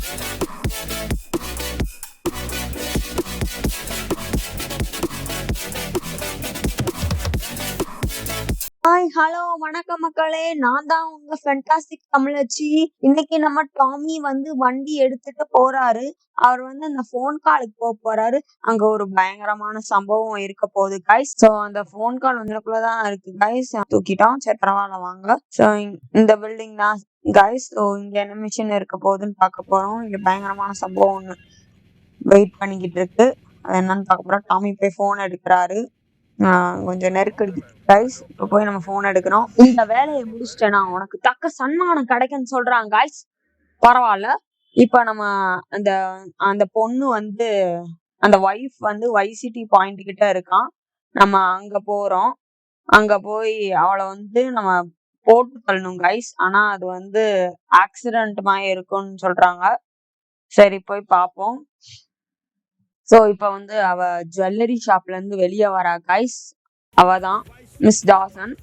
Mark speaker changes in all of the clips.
Speaker 1: Hi hello வணக்கம் மக்களே, நான் தான் உங்க ஃபென்டாஸ்டிக் தமிழச்சி. இன்னைக்கு நம்ம டாமி வந்து வண்டி எடுத்துட்டு போறாரு. அவர் வந்து அந்த ஃபோன் காலுக்கு போறாரு. அங்க ஒரு பயங்கரமான சம்பவம் இருக்க போகுது கைஸ். ஸோ அந்த ஃபோன் கால் வந்துக்குள்ளதான் இருக்கு கைஸ். தூக்கிட்டோம், சரி பரவாயில்ல வாங்க. ஸோ இந்த பில்டிங் தான் கைஸ். ஸோ இங்க என்ன மிஷின் இருக்க போகுதுன்னு பார்க்க போறோம். இங்க பயங்கரமான சம்பவம் ஒண்ணு வெயிட் பண்ணிக்கிட்டு இருக்கு. அது என்னன்னு பார்க்க போறோம். டாமி போய் போன் எடுக்கிறாரு. கொஞ்சம் நெருக்கடி கைஸ். இப்ப போய் நம்ம போன் எடுக்கிறோம். இந்த வேலையை முடிச்சிட்டேனா உனக்கு தக்க சன்மானம் கிடைக்குன்னு சொல்றாங்க கைஸ். பரவாயில்ல. இப்ப நம்ம அந்த அந்த பொண்ணு வந்து அந்த ஒய்ஃப் வந்து வைசிடி பாயிண்ட் கிட்ட இருக்கான். நம்ம அங்க போறோம். அங்க போய் அவளை வந்து நம்ம போட்டு தள்ளணும் கைஸ். ஆனா அது வந்து ஆக்சிடென்ட் மாதிரி இருக்கும்னு சொல்றாங்க. சரி போய் பார்ப்போம். ஸோ இப்ப வந்து அவ ஜுவல்லரி ஷாப்ல இருந்து வெளியே வரா கைஸ். அவ தான் மிஸ் டாசன்.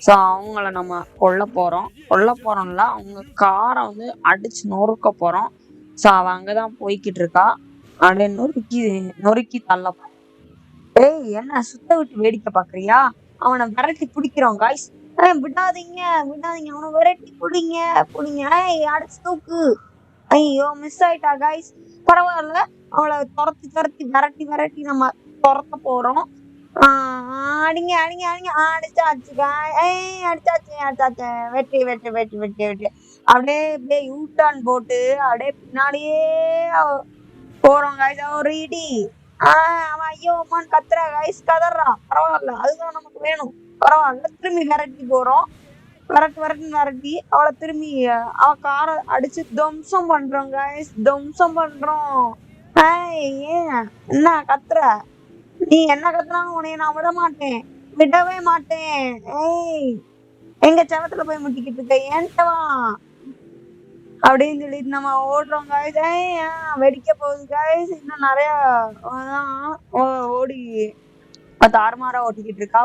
Speaker 1: ஸோ அவங்கள நம்ம கொல்ல போறோம்ல. அவங்க காரை வந்து அடிச்சு நொறுக்க போறோம். ஸோ அவ அங்கதான் போய்கிட்டு இருக்கா. அப்படியே நொறுக்கி தள்ள. ஏய் என்ன சுத்த விட்டு வேடிக்கை பாக்குறியா? அவனை விரட்டி பிடிக்கிறோம் கைஸ். விடாதீங்க அவனை விரட்டி பிடிங்க. அடிச்சு தூக்கு. ஐயோ மிஸ் ஆயிட்டா கைஸ். பரவாயில்ல, அவளை விரட்டி நம்ம துரத்த போறோம். அடிங்க அடிச்சாச்சு அடிச்சாச்சு. வெட்டி அப்படியே யூட்டர்ன் போட்டு அப்படியே பின்னாடியே போறோம் கைஸ். ஒரு இடி. அவன் ஐயோ அம்மான்னு கத்துறா கைஸ், கதறா. பரவாயில்ல, அதுதான் நமக்கு வேணும். பரவாயில்ல, திரும்பி விரட்டி போறோம். விரட்டி அவளை திரும்பி அவ காரை அடிச்சு துவம்சம் பண்றோம் கைஸ். ஏன் என்ன கத்துற? நீ என்ன கத்துறான்னு உன்னைய நான் விடவே மாட்டேன். எங்க செவத்துல போய் முட்டிக்கிட்டு இருக்க, ஏன்ட்டவா அப்படின்னு சொல்லிட்டு நம்ம ஓடுறோம் கைஸ். வெடிக்க போகுது கைஸ். இன்னும் நிறைய ஓடி தாறுமாறா ஓட்டிக்கிட்டு இருக்கா.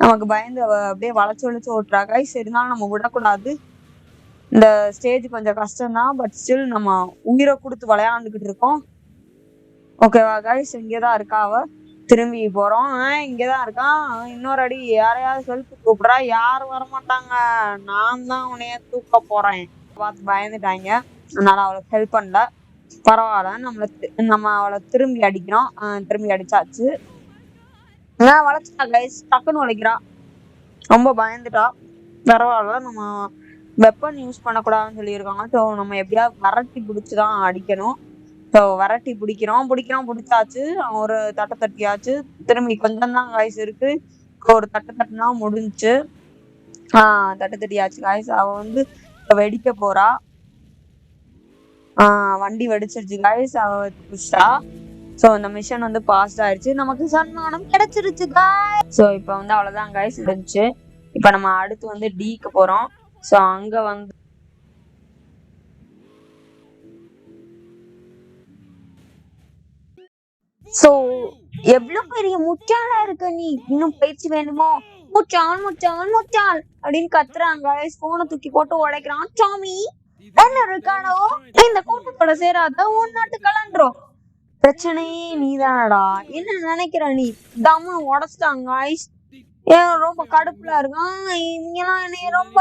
Speaker 1: நமக்கு பயந்து அவ அப்படியே வளைச்சு ஓட்டுறா கைஸ். இருந்தாலும் நம்ம விடக்கூடாது. இந்த ஸ்டேஜ் கொஞ்சம் கஷ்டம்தான். பட் ஸ்டில் நம்ம உயிரை கொடுத்து விளையாண்டுக்கிட்டு இருக்கோம். ஓகேவா கைஸ்? இங்கதான் இருக்கா அவ. திரும்பி போறோம். இங்கதான் இருக்கான். இன்னொரு அடி. யாரையாவது ஹெல்ப் கூப்பிடுறா. யாரும் வரமாட்டாங்க. நான் தான் உன்னைய தூக்க போறேன். பார்த்து பயந்துட்டாங்க. அதனால அவளுக்கு ஹெல்ப் பண்ணல. பரவாயில்ல, நம்ம அவளை திரும்பி அடிக்கிறோம். திரும்பி அடிச்சாச்சு. வளைச்சிட்டா கைஸ். டக்குன்னு வளைக்கிறா. ரொம்ப பயந்துட்டா. பரவாயில்ல, நம்ம வெப்பன் யூஸ் பண்ணக்கூடாதுன்னு சொல்லியிருக்காங்க. ஸோ நம்ம எப்படியாவது விரட்டி பிடிச்சுதான் அடிக்கணும். ஸோ விரட்டி பிடிச்சாச்சு. ஒரு தட்டை தட்டியாச்சு. திரும்பி கொஞ்சம் தான் காய்ஸ் இருக்கு. ஒரு தட்டுனா முடிஞ்சுச்சு. தட்டை தட்டியாச்சு காய்ஸ். அவ வந்து வெடிக்க போறா. வண்டி வெடிச்சிருச்சு காய்ஸ். அவ பிடிச்சிட்டா. ஸோ இந்த மிஷன் வந்து பாஸ் ஆயிடுச்சு. நமக்கு சன்மானம் கிடைச்சிருச்சு காய்ஸ். ஸோ இப்போ வந்து அவ்வளவுதான் காய்ஸ் இருந்துச்சு. இப்போ நம்ம அடுத்து வந்து டிக்கு போறோம். ஸோ அங்க வந்து சோ எவ்வளவு பெரிய முட்டாளா இருக்க நீ. இன்னும் பயிற்சி வேணுமோ? முட்டாள் அப்படின்னு கத்துறாங்க. போனை தூக்கி போட்டு உடைக்கிறான். டாமி என்ன இருக்கானோ, இந்த கூட்டத்தோட சேராத உன் நாட்டு கலண்டுரும். பிரச்சனையே நீதானடா. என்ன நினைக்கிற நீ? தம்னு உடைச்சிட்டாங்க. ரொம்ப கடுப்புல இருக்கான். இவங்கெல்லாம் என்னைய ரொம்ப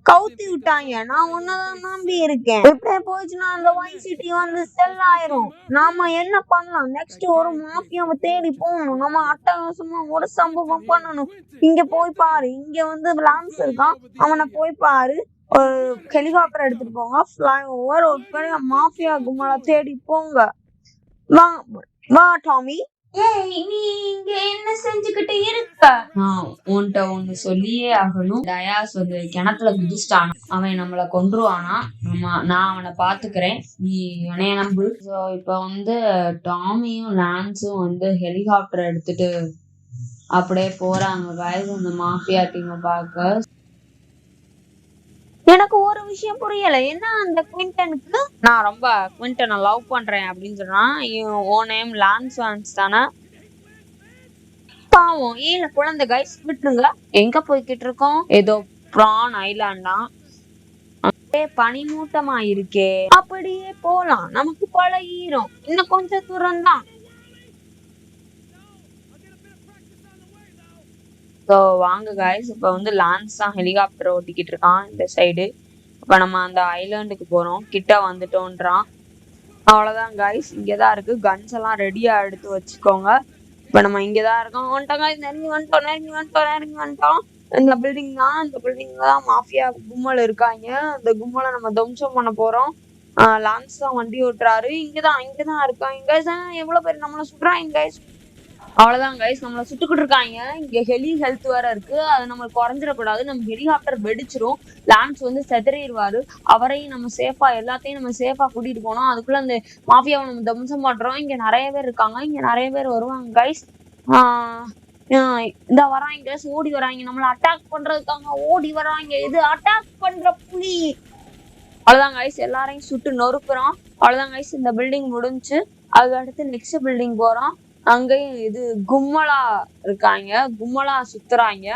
Speaker 1: கவுத்தி விட்டாங்க. நான் ஒன்னதான் நம்பி இருக்கேன். இப்படியே போயிடுச்சுன்னா அந்த வைசிட்டி வந்து செல் ஆயிரும். நாம என்ன பண்ணலாம்? நெக்ஸ்ட் ஒரு மாஃபியாவை தேடி போகணும். நம்ம அட்டகாசமா ஒரு சம்பவம் பண்ணணும். இங்க போய் பாரு. இங்க வந்து லான்ஸ் இருக்கான். அவனை போய் பாரு. ஒரு ஹெலிகாப்டர் எடுத்துட்டு போங்க. ஃபிளை ஓவர் ஒரு பெரிய மாஃபியா கும்பலை தேடி போங்க. வா டாமி. நீ இங்க என்ன செஞ்சுக்கிட்டு இருக்க? உன்கிட்ட ஒண்ணு சொல்லியே ஆகணும். டயாஸ் வந்து கிணத்துல குதிச்சிட்டான். அவன் நம்மள கொன்றுவானா? நான் அவனை பாத்துக்கிறேன். நீ என்னைய நம்பு. ஸோ இப்ப வந்து டாமியும் லான்ஸும் வந்து ஹெலிகாப்டர் எடுத்துட்டு அப்படியே போறாங்க காய்ஸ் அந்த மாஃபியா டீமை பார்க்க. எனக்கு ஒரு விஷயம் புரியல. என்ன அந்த குவிண்டனுக்கு நான் ரொம்ப குவிண்டனை லவ் பண்றேன் அப்படின்னு சொன்னான். ஓ நேம் லான்ஸ் தானே? பாவம் ஏழு குழந்தை கைஸ், விட்டுருங்க. எங்க போய்கிட்டு இருக்கோம்? ஏதோ பிரான் ஐலாண்டா. பனிமூட்டமா இருக்கே, அப்படியே போலாம், நமக்கு பழகிரும், இன்னும் கொஞ்சம் தூரம் தான். ஸோ வாங்க காய்ஸ், இப்போ வந்து லான்ஸ் தான் ஹெலிகாப்டர் ஓட்டிக்கிட்டு இருக்கான் இந்த சைடு. இப்போ நம்ம அந்த ஐலாண்டுக்கு போறோம், கிட்ட வந்துட்டோன்றான். அவ்வளவுதான் காய்ஸ், இங்கதான் இருக்கு. கன்ஸ் எல்லாம் ரெடியா எடுத்து வச்சுக்கோங்க. இப்ப நம்ம இங்கதான் இருக்கோம். வந்துட்டோம் guys, நெருங்கி வந்துட்டோம். இந்த பில்டிங் தான், இந்த பில்டிங்ல தான் மாஃபியா கும்பல் இருக்காங்க. அந்த கும்பலை நம்ம தம்சம் பண்ண போறோம். லான்ஸ் தான் வண்டி ஓட்டுறாரு. இங்கதான் இருக்காங்க guys. எவ்வளவு பேர் நம்மள சுடுறாங்க guys. அவ்வளவுதான் கைஸ், நம்மள சுட்டுக்கிட்டு இருக்காங்க. இங்க ஹெலி ஹெல்த் வேற இருக்கு, அது நம்மளுக்கு குறைஞ்சிடக்கூடாது. நம்ம ஹெலிகாப்டர் வெடிச்சிரும், லான்ஸ் வந்து செதறிடுவாரு. அவரையும் நம்ம சேஃபா, எல்லாத்தையும் நம்ம சேஃபா கூட்டிட்டு போனோம். அதுக்குள்ள அந்த மாஃபியாவை நம்ம தம்சம் பண்றோம். இங்க நிறைய பேர் இருக்காங்க, இங்க நிறைய பேர் வருவாங்க கைஸ். இந்த வராங்க கைஸ், ஓடி வராங்க, நம்மள அட்டாக் பண்றதுக்காக ஓடி வராங்க. இது அட்டாக் பண்ற புலி. அவ்வளவுதான் கைஸ், எல்லாரையும் சுட்டு நொறுக்குறோம். அவ்வளவுதான் கைஸ், இந்த பில்டிங் முடிஞ்சு. அதுக்கு அடுத்து நெக்ஸ்ட் பில்டிங் போறோம். அங்கேயும் இது கும்மலா இருக்காங்க, கும்மலா சுத்துறாங்க.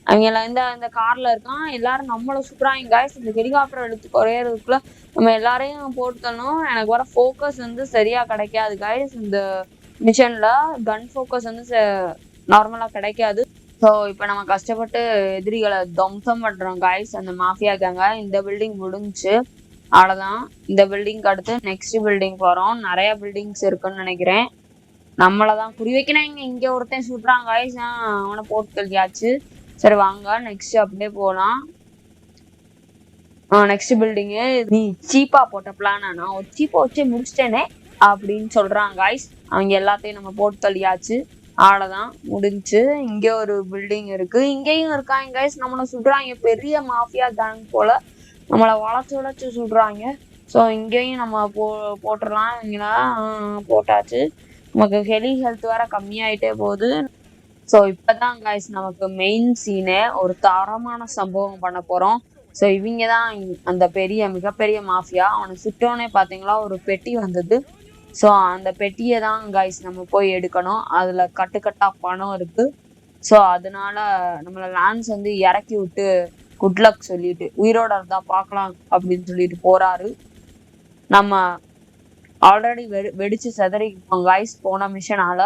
Speaker 1: அவங்க இந்த கார்ல இருக்கான், எல்லாரும் நம்மள சுத்துறாங்க கைஸ். இந்த ஹெலிகாப்டர் எடுத்து குறையறதுக்குள்ள நம்ம எல்லாரையும் போட்டுத்தணும். எனக்கு வர ஃபோக்கஸ் வந்து சரியா கிடைக்காது கைஸ். இந்த மிஷன்ல கன் ஃபோக்கஸ் வந்து நார்மலா கிடைக்காது. ஸோ இப்போ நம்ம கஷ்டப்பட்டு எதிரிகளை தம்சம் பண்றோம் கைஸ், அந்த மாஃபியா கேங்க. இந்த பில்டிங் முடிஞ்சு. அவ்வளவுதான், இந்த பில்டிங்க்கு அடுத்து நெக்ஸ்ட் பில்டிங் போறோம். நிறைய பில்டிங்ஸ் இருக்குன்னு நினைக்கிறேன். நம்மளதான் குறி வைக்கிறாங்க. இங்க ஒருத்தன் சுடுறாங்க, அவனை போட்டு தள்ளியாச்சு. சரி வாங்க நெக்ஸ்ட் அப்படியே போலாம். Next building. நீ சீப்பா போட்ட பிளானா, நான் ஒரு சீப்பா வச்சு முடிச்சிட்டேனே அப்படின்னு சொல்றாங்க guys. அவங்க எல்லாத்தையும் நம்ம போட்டு தள்ளியாச்சு. அவ்வளவுதான் முடிஞ்சு. இங்க ஒரு பில்டிங் இருக்கு, இங்கேயும் இருக்காங்க guys. நம்மளை சுடுறாங்க, பெரிய மாஃபியா கேங் போல நம்மளை வளைச்சு சுடுறாங்க. ஸோ இங்கேயும் நம்ம போட்டுடலாம். இங்கன்னா போட்டாச்சு. நமக்கு ஹெலி ஹெல்த் வேற கம்மியாயிட்டே போகுது. ஸோ இப்பதான் காய்ஸ் நமக்கு மெயின் சீனே, ஒரு தரமான சம்பவம் பண்ண போறோம். ஸோ இவங்க தான் அந்த மிகப்பெரிய மாஃபியா. அவனை சுட்டோன்னே பாத்தீங்களா, ஒரு பெட்டி வந்தது. ஸோ அந்த பெட்டியை தான் காய்ஸ் நம்ம போய் எடுக்கணும். அதுல கட்டுக்கட்டா பணம் இருக்கு. ஸோ அதனால நம்மள லான்ஸ் வந்து இறக்கி விட்டு குட் லக் சொல்லிட்டு, உயிரோட இருந்தா பார்க்கலாம் அப்படின்னு சொல்லிட்டு போறாரு. நம்ம ஆல்ரெடி வெடிச்சு செதறிப்போம் காய்ஸ் போன மிஷனால.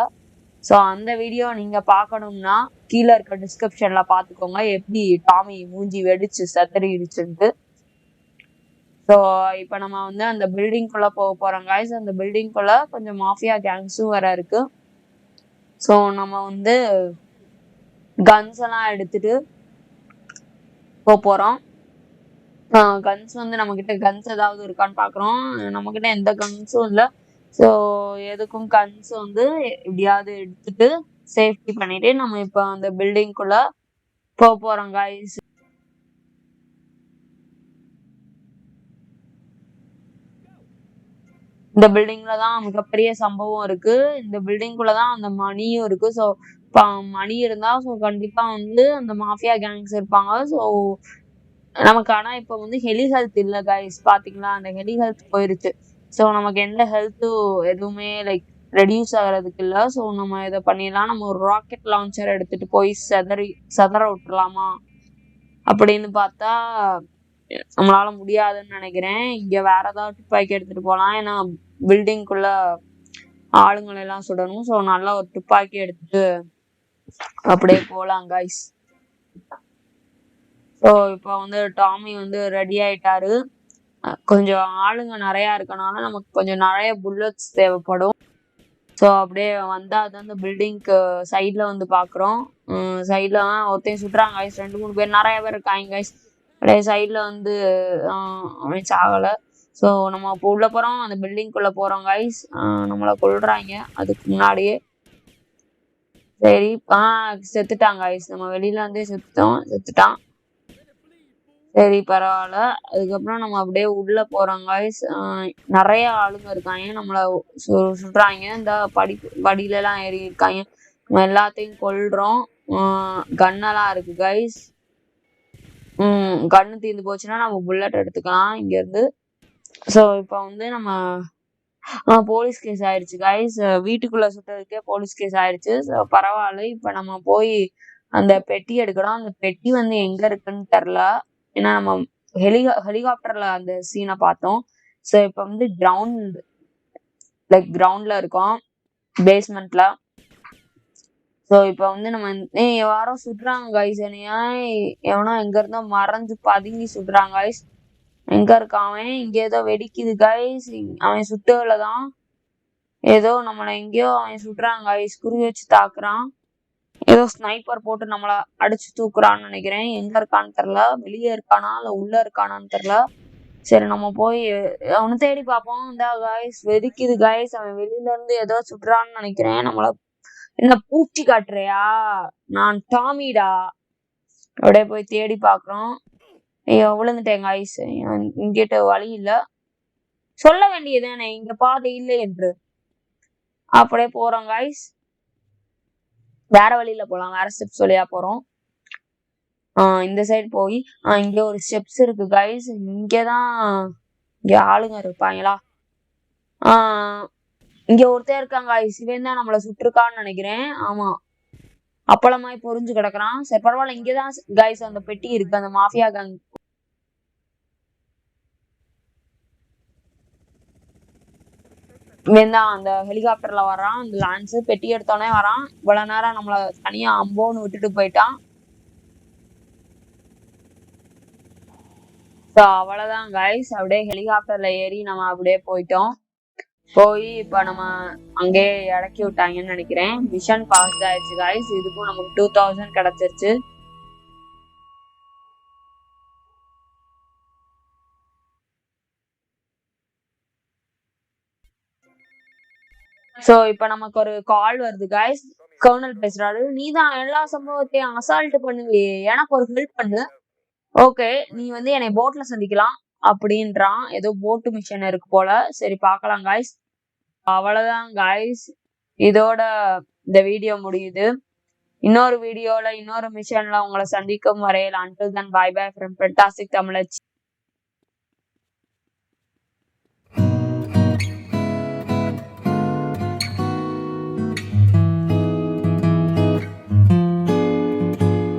Speaker 1: ஸோ அந்த வீடியோ நீங்க பார்க்கணும்னா கீழே இருக்க டிஸ்கிரிப்ஷன்ல பார்த்துக்கோங்க, எப்படி டாமி மூஞ்சி வெடிச்சு செதறிடுச்சுன்ட்டு. ஸோ இப்போ நம்ம வந்து அந்த பில்டிங்குள்ள போக போறோம் காய்ஸ். அந்த பில்டிங்குள்ள கொஞ்சம் மாஃபியா கேங்ஸும் வேற இருக்கு. ஸோ நம்ம வந்து கன்ஸ் எல்லாம் எடுத்துட்டு போறோம். கன்ஸ் வந்து நம்ம கிட்ட கன்ஸ் ஏதாவது இருக்கான்னு பாக்குறோம். நம்ம கிட்ட எந்த கன்ஸும் இல்லை. ஸோ எதுக்கும் கன்ஸ் வந்து எப்படியாவது எடுத்துட்டு சேஃப்டி பண்ணிட்டு நம்ம இப்போ அந்த பில்டிங்குள்ள போறோம் காய்ஸ். இந்த பில்டிங்ல தான் மிகப்பெரிய சம்பவம் இருக்கு. இந்த பில்டிங்குள்ள தான் அந்த மணியும் இருக்கு. ஸோ மணி இருந்தா ஸோ கண்டிப்பா வந்து அந்த மாஃபியா கேங்ஸ் இருப்பாங்க. ஸோ நமக்கு ஆனா இப்ப வந்து ஹெலி ஹெல்த் இல்ல கைஸ், பாத்தீங்களா, அந்த ஹெலி ஹெல்த் போயிருச்சு. ஸோ நமக்கு எந்த ஹெல்த்தும் எதுவுமே லைக் ரெடியூஸ் ஆகிறதுக்கு இல்லை. ஸோ நம்ம இதை பண்ணிடலாம். நம்ம ஒரு ராக்கெட் லான்ச்சர் எடுத்துட்டு போய் செதற விட்டுலாமா அப்படின்னு பார்த்தா நம்மளால முடியாதுன்னு நினைக்கிறேன். இங்க வேற ஏதாவது துப்பாக்கி எடுத்துட்டு போகலாம், ஏன்னா பில்டிங்குள்ள ஆளுங்களை எல்லாம் சுடணும். ஸோ நல்லா ஒரு துப்பாக்கி எடுத்துட்டு அப்படியே போகலாம் கைஸ். ஸோ இப்போ வந்து டாமி வந்து ரெடி ஆயிட்டாரு. கொஞ்சம் ஆளுங்க நிறைய இருக்கனால நமக்கு கொஞ்சம் நிறைய புல்லட்ஸ் தேவைப்படும். ஸோ அப்படியே வந்தா அது அந்த பில்டிங்க்கு சைட்ல வந்து பாக்குறோம். சைட்ல ஒருத்தையும் சுட்டுறாங்க கைஸ், 2-3 பேர் நிறைய பேர் இருக்காங்க கைஸ். அப்படியே சைட்ல வந்து அவன் சாகல. ஸோ நம்ம இப்போ உள்ள போறோம், அந்த பில்டிங்குள்ள போறோம் கைஸ். நம்மளை கொல்றாங்க அதுக்கு முன்னாடியே. சரி செத்துட்டாங்க கைஸ், நம்ம வெளியில இருந்தே செத்துட்டான். சரி பரவாயில்ல. அதுக்கப்புறம் நம்ம அப்படியே உள்ள போறோம் கைஸ். நிறைய ஆளுங்க இருக்காங்க, நம்மள சுடுறாங்க. இந்த படியில எல்லாம் ஏறி இருக்காங்க. நம்ம எல்லாத்தையும் கொல்றோம். கன்னெல்லாம் இருக்கு கைஸ். கன்னு தீர்ந்து போச்சுன்னா நம்ம புல்லட் எடுத்துக்கலாம் இங்க இருந்து. ஸோ இப்போ வந்து நம்ம போலீஸ் கேஸ் ஆயிடுச்சு கைஸ். வீட்டுக்குள்ள சுட்டதுக்கே போலீஸ் கேஸ் ஆயிடுச்சு. ஸோ பரவாயில்ல. இப்போ நம்ம போய் அந்த பெட்டி எடுக்கணும். அந்த பெட்டி வந்து எங்க இருக்குன்னு தெரியல, ஏன்னா நம்ம ஹெலிகாப்டர்ல அந்த சீனை பார்த்தோம். ஸோ இப்போ வந்து கிரவுண்ட்ல இருக்கோம், பேஸ்மெண்ட்ல. ஸோ இப்போ வந்து நம்ம யாரோ சுடுறாங்க கைஸ். என்னையா எவனோ எங்க இருந்தோ மறைஞ்சு பதுங்கி சுடுறாங்க கைஸ். எங்க இருக்கான் அவன்? இங்க ஏதோ வெடிக்குது கைஸ். அவன் சுட்டதுலதான் ஏதோ நம்மளை எங்கேயோ அவன் சுடுறாங்க கைஸ். குறி வச்சு தாக்குறான். ஏதோ ஸ்னைப்பர் போட்டு நம்மள அடிச்சு தூக்குறான்னு நினைக்கிறேன். எங்க இருக்கான்னு தெரியல. வெளியே இருக்கானா இல்ல உள்ள இருக்கானான்னு தெரியல. சரி நம்ம போய் அவனை தேடி பார்ப்போம். இந்த கைஸ் வெடிக்குது கைஸ். அவன் வெளியில இருந்து ஏதோ சுடுறான்னு நினைக்கிறேன். நம்மள என்ன பூச்சி காட்டுறியா? நான் டாமிடா. அப்படியே போய் தேடி பாக்குறோம். ஐயோ விழுந்துட்டேன் கைஸ். இங்கிட்ட வழி இல்ல. சொல்ல வேண்டியதுதானே இங்க பாதை இல்லை என்று. அப்படியே போறோம் கைஸ். வேற வழியில போலாம், வேற ஸ்டெப்ஸ் வழியா போறோம். இந்த சைடு போய் இங்க ஒரு ஸ்டெப்ஸ் இருக்கு கைஸ். இங்கதான் இங்க ஆளுங்க இருப்பாங்களா? இங்க ஒருத்தர் இருக்காங்க கைஸ். இவன் தான் நம்மள சுட்டிருக்கான்னு நினைக்கிறேன். ஆமா, அப்பளமாய் பொறிஞ்சு கிடக்குறான். சரி பரவாயில்ல. இங்கதான் கைஸ் அந்த பெட்டி இருக்கு, அந்த மாஃபியா கேங். இவன் தான் அந்த ஹெலிகாப்டர்ல வரான். அந்த லான்ஸ் பெட்டி எடுத்தோடனே வரான். இவ்வளவு நேரம் நம்மள தனியா அம்போன்னு விட்டுட்டு போயிட்டான். ஸோ அவ்வளவுதான் கைஸ். அப்படியே ஹெலிகாப்டர்ல ஏறி நம்ம அப்படியே போயிட்டோம். போய் இப்ப நம்ம அங்கேயே இறக்கி விட்டாங்கன்னு நினைக்கிறேன். மிஷன் பாஸ் ஆயிடுச்சு கைஸ். இதுக்கும் நமக்கு 2000 கிடைச்சிருச்சு. சோ இப்ப நமக்கு ஒரு கால் வருது கைஸ். கர்னல் பேசுறாரு. நீதான் எல்லா சம்பவத்தையும் அசால்ட் பண்ணுவியே, எனக்கு ஒரு ஹெல்ப் பண்ணு. ஓகே, நீ வந்து என்னை போட்ல சந்திக்கலாம் அப்படின்றான். ஏதோ போட்டு மிஷன் இருக்கு போல. சரி பாக்கலாம் கைஸ். அவ்வளவுதான் கைஸ். இதோட இந்த வீடியோ முடியுது. இன்னொரு வீடியோல இன்னொரு மிஷன்ல உங்களை சந்திக்கும் வரையில் until then bye bye from Fantastic Tamil.